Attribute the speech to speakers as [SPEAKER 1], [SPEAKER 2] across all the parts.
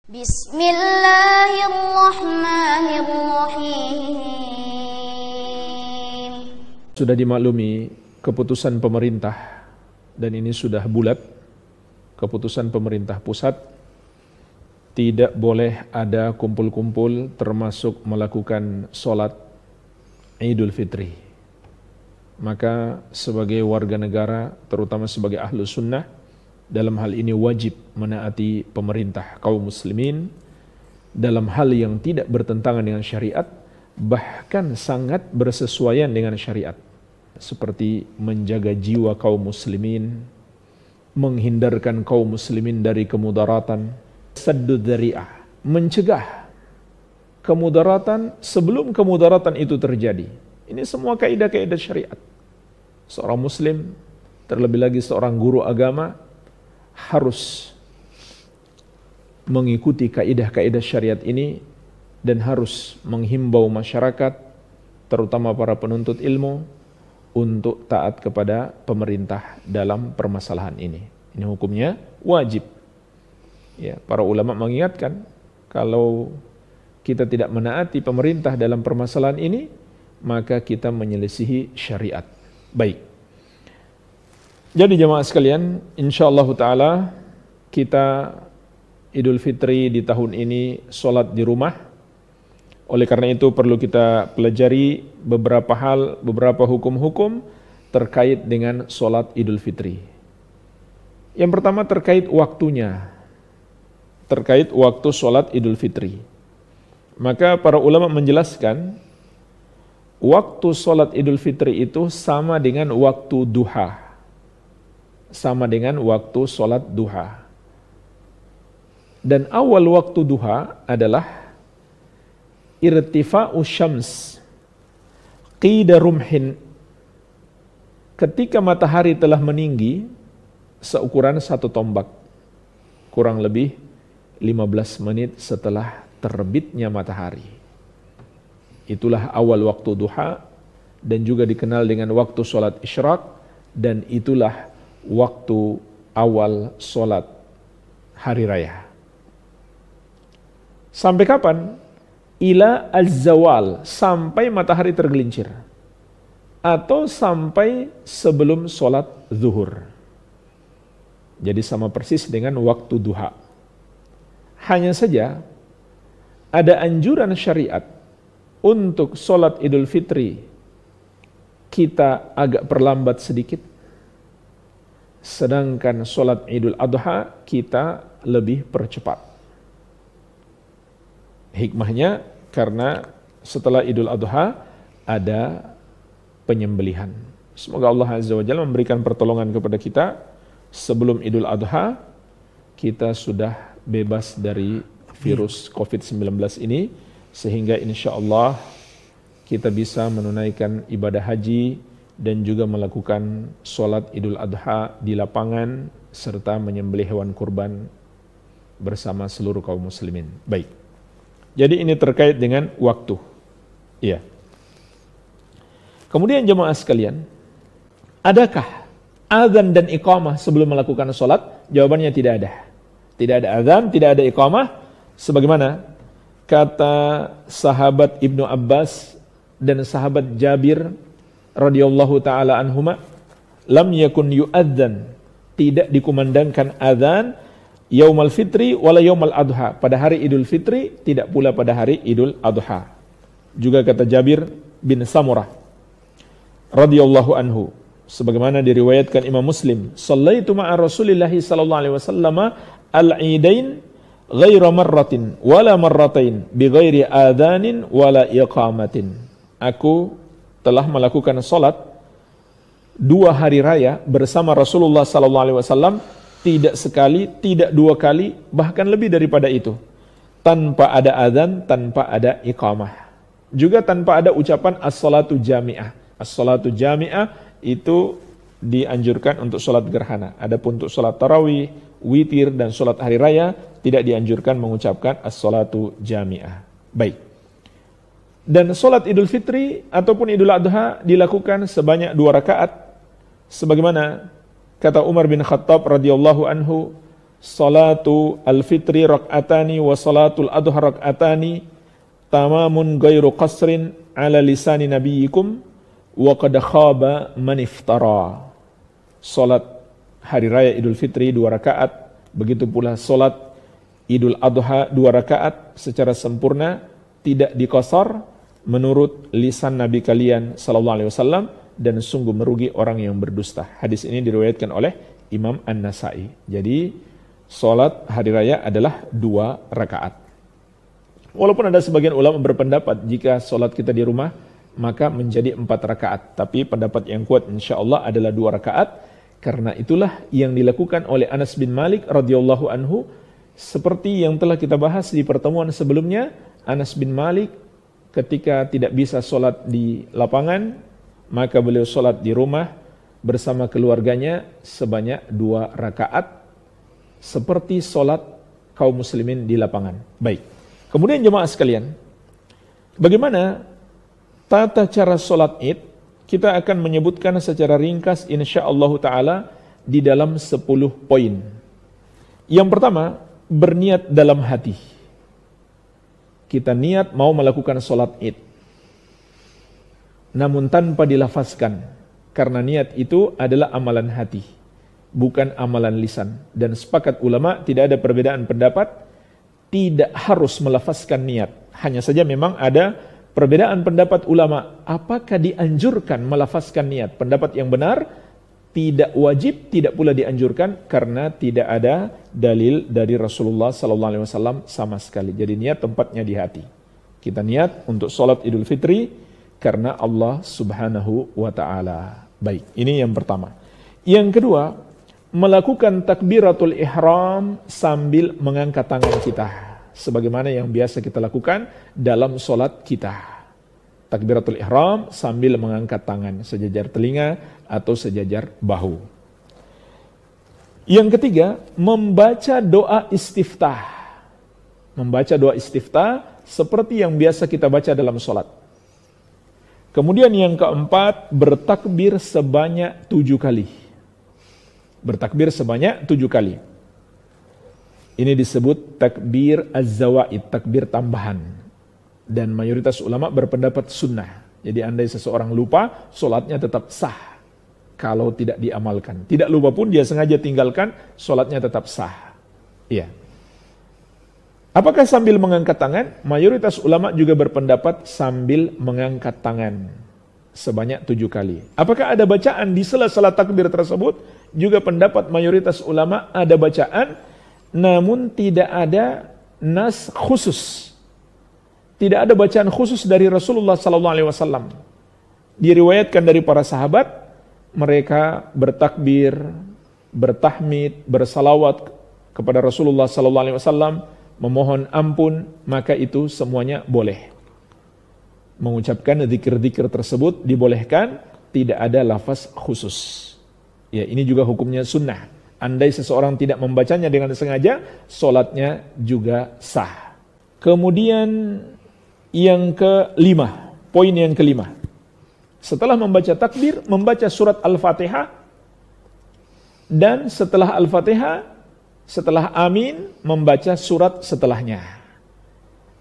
[SPEAKER 1] Bismillahirrahmanirrahim.
[SPEAKER 2] Sudah dimaklumi keputusan pemerintah, dan ini sudah bulat, keputusan pemerintah pusat, tidak boleh ada kumpul-kumpul termasuk melakukan sholat Idul Fitri. Maka sebagai warga negara, terutama sebagai ahlu sunnah, dalam hal ini wajib menaati pemerintah kaum muslimin dalam hal yang tidak bertentangan dengan syariat, bahkan sangat bersesuaian dengan syariat, seperti menjaga jiwa kaum muslimin, menghindarkan kaum muslimin dari kemudaratan, saddud dzari'ah, mencegah kemudaratan sebelum kemudaratan itu terjadi. Ini semua kaidah-kaidah syariat. Seorang muslim, terlebih lagi seorang guru agama, harus mengikuti kaidah-kaidah syariat ini dan harus menghimbau masyarakat, terutama para penuntut ilmu, untuk taat kepada pemerintah dalam permasalahan ini. Ini hukumnya wajib. Ya, para ulama mengingatkan, kalau kita tidak menaati pemerintah dalam permasalahan ini, maka kita menyelisihi syariat. Baik. Jadi jemaah sekalian, insyaallah ta'ala kita Idul Fitri di tahun ini sholat di rumah. Oleh karena itu perlu kita pelajari beberapa hal, beberapa hukum-hukum terkait dengan sholat Idul Fitri. Yang pertama terkait waktunya, terkait waktu sholat Idul Fitri. Maka para ulama menjelaskan, waktu sholat Idul Fitri itu sama dengan waktu duha, sama dengan waktu sholat duha. Dan awal waktu duha adalah irtifa'u syams qida rumhin, ketika matahari telah meninggi seukuran satu tombak, kurang lebih 15 menit setelah terbitnya matahari. Itulah awal waktu duha, dan juga dikenal dengan waktu sholat isyraq, dan itulah waktu awal sholat hari raya. Sampai kapan? Ila az-zawal, sampai matahari tergelincir, atau sampai sebelum sholat zuhur. Jadi sama persis dengan waktu duha. Hanya saja ada anjuran syariat untuk sholat Idul Fitri kita agak perlambat sedikit, sedangkan sholat Idul Adha kita lebih percepat. Hikmahnya karena setelah Idul Adha ada penyembelihan. Semoga Allah Azza wa Jalla memberikan pertolongan kepada kita sebelum Idul Adha kita sudah bebas dari virus COVID-19 ini, sehingga insya Allah kita bisa menunaikan ibadah haji dan juga melakukan sholat Idul Adha di lapangan serta menyembelih hewan kurban bersama seluruh kaum muslimin. Baik. Jadi ini terkait dengan waktu. Iya. Kemudian jemaah sekalian, adakah azan dan iqamah sebelum melakukan sholat? Jawabannya tidak ada. Tidak ada azan, tidak ada iqamah, sebagaimana kata sahabat Ibnu Abbas dan sahabat Jabir radhiyallahu taala anhuma, lam yakun yu'adzan, tidak dikumandangkan azan yaumal fitri wala yaumal adha, pada hari Idul Fitri, tidak pula pada hari Idul Adha. Juga kata Jabir bin Samurah radhiyallahu anhu, sebagaimana diriwayatkan Imam Muslim, shallaitu ma'a Rasulillah sallallahu alaihi wasallam al-idain ghaira marratin wala marratain bi ghairi adzanin wala iqamatin. Aku telah melakukan salat dua hari raya bersama Rasulullah sallallahu alaihi wasallam, tidak sekali, tidak dua kali, bahkan lebih daripada itu, tanpa ada azan, tanpa ada iqamah, juga tanpa ada ucapan as-salatu jami'ah. As-salatu jami'ah itu dianjurkan untuk sholat gerhana. Adapun untuk sholat tarawih, witir, dan sholat hari raya tidak dianjurkan mengucapkan as-salatu jami'ah. Baik. Dan sholat Idul Fitri ataupun Idul Adha dilakukan sebanyak 2 rakaat, sebagaimana kata Umar bin Khattab radhiyallahu anhu, salatu al-fitri rak'atani wa salatul adha rak'atani tamamun ghairu qasrin ala lisani nabiyikum wa qad khaba man iftara. Salat hari raya Idul Fitri 2 rakaat, begitu pula salat Idul Adha 2 rakaat secara sempurna, tidak diqasar menurut lisan Nabi kalian sallallahu alaihi wasallam, dan sungguh merugi orang yang berdusta. Hadis ini diriwayatkan oleh Imam An-Nasai. Jadi salat hari raya adalah 2 rakaat. Walaupun ada sebagian ulama berpendapat jika salat kita di rumah maka menjadi 4 rakaat, tapi pendapat yang kuat insyaallah adalah 2 rakaat. Karena itulah yang dilakukan oleh Anas bin Malik radhiyallahu anhu, seperti yang telah kita bahas di pertemuan sebelumnya. Anas bin Malik ketika tidak bisa sholat di lapangan, maka beliau sholat di rumah bersama keluarganya sebanyak 2 rakaat, seperti sholat kaum muslimin di lapangan. Baik, kemudian jemaah sekalian, bagaimana tata cara sholat id? Kita akan menyebutkan secara ringkas insyaallah ta'ala di dalam 10 poin. Yang pertama, berniat dalam hati. Kita niat mau melakukan sholat id, namun tanpa dilafazkan, karena niat itu adalah amalan hati, bukan amalan lisan. Dan sepakat ulama, tidak ada perbedaan pendapat, tidak harus melafazkan niat. Hanya saja memang ada perbedaan pendapat ulama, apakah dianjurkan melafazkan niat? Pendapat yang benar, tidak wajib, tidak pula dianjurkan, karena tidak ada dalil dari Rasulullah SAW sama sekali. Jadi niat tempatnya di hati. Kita niat untuk sholat Idul Fitri karena Allah Subhanahu wa Ta'ala. Baik, ini yang pertama. Yang kedua, melakukan takbiratul ihram sambil mengangkat tangan kita, sebagaimana yang biasa kita lakukan dalam sholat kita. Takbiratul ihram sambil mengangkat tangan sejajar telinga atau sejajar bahu. Yang ketiga, membaca doa istiftah. Membaca doa istiftah seperti yang biasa kita baca dalam sholat. Kemudian yang keempat, bertakbir sebanyak 7 kali. Bertakbir sebanyak 7 kali. Ini disebut takbir az-zawaid, takbir tambahan. Dan mayoritas ulama berpendapat sunnah. Jadi andai seseorang lupa, sholatnya tetap sah kalau tidak diamalkan. Tidak lupa pun dia sengaja tinggalkan, sholatnya tetap sah. Iya. Apakah sambil mengangkat tangan? Mayoritas ulama juga berpendapat sambil mengangkat tangan sebanyak 7 kali. Apakah ada bacaan di sela-sela takbir tersebut? Juga pendapat mayoritas ulama ada bacaan, namun tidak ada nas khusus. Tidak ada bacaan khusus dari Rasulullah SAW. Diriwayatkan dari para sahabat, mereka bertakbir, bertahmid, bersalawat kepada Rasulullah SAW, memohon ampun, maka itu semuanya boleh. Mengucapkan zikir-zikir tersebut dibolehkan, tidak ada lafaz khusus. Ya, ini juga hukumnya sunnah. Andai seseorang tidak membacanya dengan sengaja, sholatnya juga sah. Kemudian yang kelima, poin yang kelima. Setelah membaca takbir, membaca surat Al-Fatihah. Dan setelah Al-Fatihah, setelah amin, membaca surat setelahnya.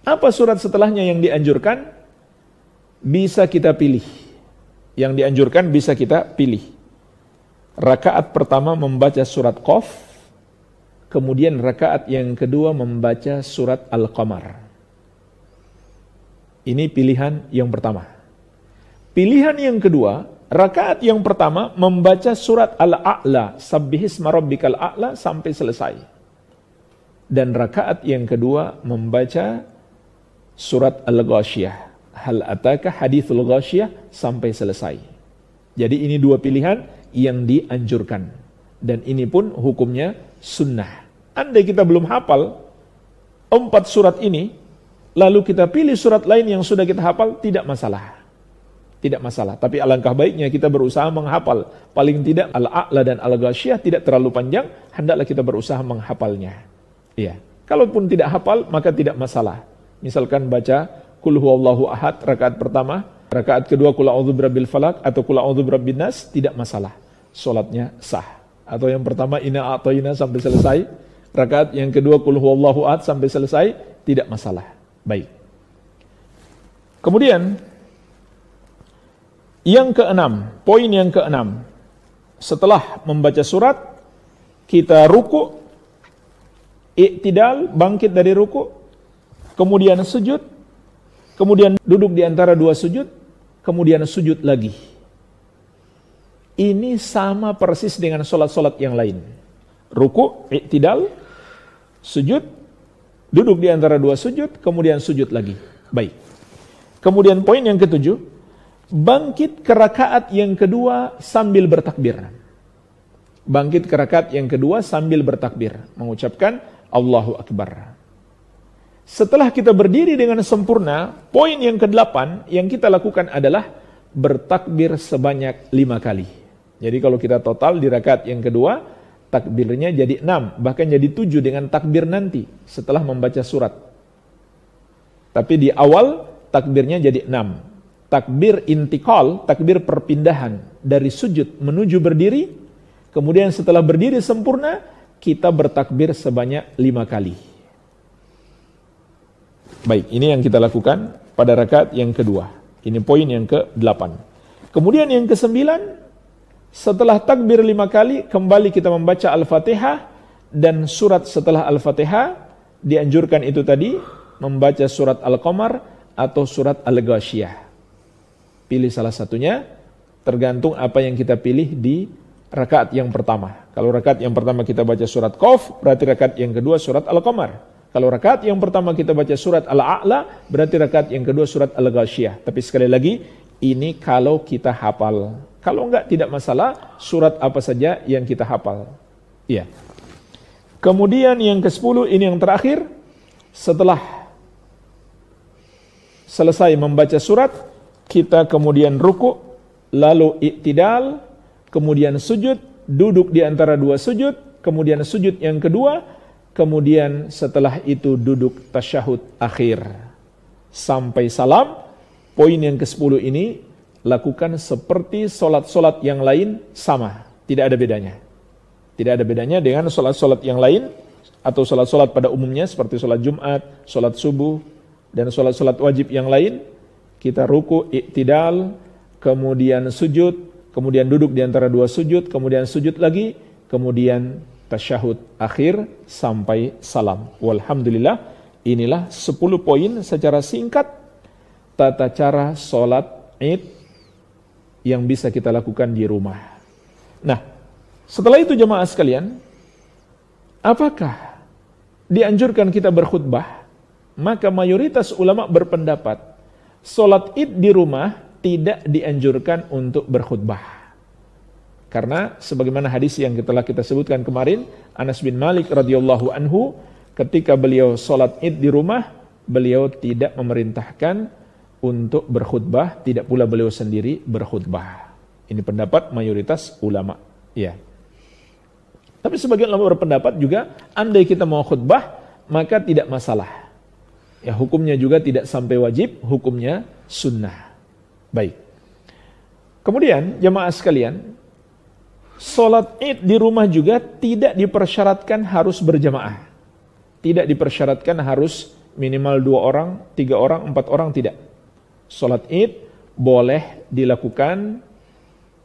[SPEAKER 2] Apa surat setelahnya yang dianjurkan? Bisa kita pilih. Yang dianjurkan bisa kita pilih. Rakaat pertama membaca surat Qaf. Kemudian rakaat yang kedua membaca surat Al-Qamar. Ini pilihan yang pertama. Pilihan yang kedua, rakaat yang pertama membaca surat Al-A'la, Sabbihisma Rabbikal A'la sampai selesai. Dan rakaat yang kedua membaca surat Al-Ghashiyah, Hal Ataka Hadithul Ghashiyah sampai selesai. Jadi ini 2 pilihan yang dianjurkan. Dan ini pun hukumnya sunnah. Andai kita belum hafal 4 surat ini, lalu kita pilih surat lain yang sudah kita hafal, tidak masalah. Tidak masalah. Tapi alangkah baiknya kita berusaha menghafal. Paling tidak Al-A'la dan Al-Ghashiyah tidak terlalu panjang, hendaklah kita berusaha menghafalnya. Iya. Kalaupun tidak hafal, maka tidak masalah. Misalkan baca Qul huwallahu ahad rakaat pertama, rakaat kedua Qul a'udzu birabbil falaq atau Qul a'udzu birabbin nas, tidak masalah. Salatnya sah. Atau yang pertama Inna a'tayna sampai selesai, Rakaat yang kedua qul huwallahu ahad sampai selesai, tidak masalah. Baik. Kemudian yang keenam, poin yang keenam. Setelah membaca surat, kita ruku, i'tidal, bangkit dari ruku, kemudian sujud, kemudian duduk di antara dua sujud, kemudian sujud lagi. Ini sama persis dengan sholat-sholat yang lain. Ruku, i'tidal, sujud, duduk di antara dua sujud, kemudian sujud lagi. Baik. Kemudian poin yang ketujuh, bangkit ke rakaat yang kedua sambil bertakbir. Bangkit ke rakaat yang kedua sambil bertakbir, mengucapkan Allahu Akbar. Setelah kita berdiri dengan sempurna, poin yang ke-8 yang kita lakukan adalah bertakbir sebanyak 5 kali. Jadi kalau kita total di rakaat yang kedua, takbirnya jadi 6, bahkan jadi 7 dengan takbir nanti setelah membaca surat. Tapi di awal takbirnya jadi 6. Takbir intikal, takbir perpindahan dari sujud menuju berdiri, kemudian setelah berdiri sempurna, kita bertakbir sebanyak 5 kali. Baik, ini yang kita lakukan pada rakaat yang kedua. Ini poin yang ke-8. Kemudian yang ke-9, setelah takbir 5 kali, kembali kita membaca Al-Fatihah, dan surat setelah Al-Fatihah, dianjurkan itu tadi, membaca surat Al-Qamar atau surat Al-Ghasyiyah. Pilih salah satunya, tergantung apa yang kita pilih di rakaat yang pertama. Kalau rakaat yang pertama kita baca surat Qaf, berarti rakaat yang kedua surat Al-Qamar. Kalau rakaat yang pertama kita baca surat Al-A'la, berarti rakaat yang kedua surat Al-Ghasyiyah. Tapi sekali lagi, ini kalau kita hafal. Kalau enggak, tidak masalah, surat apa saja yang kita hafal. Iya. Kemudian yang ke-10, ini yang terakhir, setelah selesai membaca surat, kita kemudian ruku, lalu i'tidal, kemudian sujud, duduk di antara dua sujud, kemudian sujud yang kedua, kemudian setelah itu duduk tasyahud akhir. Sampai salam, poin yang ke-10 ini, lakukan seperti solat-solat yang lain sama. Tidak ada bedanya. Tidak ada bedanya dengan solat-solat yang lain, atau solat-solat pada umumnya, seperti solat Jumat, solat subuh, dan solat-solat wajib yang lain. Kita ruku, i'tidal, kemudian sujud, kemudian duduk di antara dua sujud, kemudian sujud lagi, kemudian tasyahud akhir sampai salam. Walhamdulillah, inilah 10 poin secara singkat tata cara sholat Id yang bisa kita lakukan di rumah. Nah, setelah itu jemaah sekalian, apakah dianjurkan kita berkhutbah? Maka mayoritas ulama berpendapat sholat Id di rumah tidak dianjurkan untuk berkhutbah. Karena sebagaimana hadis yang telah kita sebutkan kemarin, Anas bin Malik radhiyallahu anhu, ketika beliau sholat Id di rumah, beliau tidak memerintahkan untuk berkhutbah, tidak pula beliau sendiri berkhutbah. Ini pendapat mayoritas ulama. Ya. Tapi sebagian ulama berpendapat juga, andai kita mau khutbah, maka tidak masalah. Ya, hukumnya juga tidak sampai wajib, hukumnya sunnah. Baik. Kemudian jemaah sekalian, sholat Id di rumah juga tidak dipersyaratkan harus berjamaah. Tidak dipersyaratkan harus minimal 2 orang, 3 orang, 4 orang, tidak. Sholat Id boleh dilakukan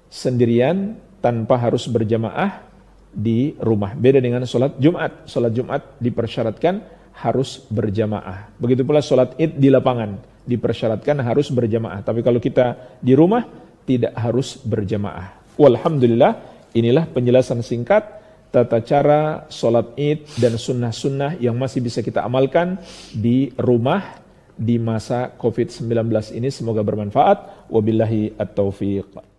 [SPEAKER 2] sendirian tanpa harus berjamaah di rumah. Beda dengan sholat Jumat. Sholat Jumat dipersyaratkan harus berjamaah. Begitu pula sholat Id di lapangan dipersyaratkan harus berjamaah. Tapi kalau kita di rumah tidak harus berjamaah. Walhamdulillah, inilah penjelasan singkat tata cara sholat Id dan sunnah-sunnah yang masih bisa kita amalkan di rumah di masa COVID-19 ini. Semoga bermanfaat. Wabillahi at-taufiq.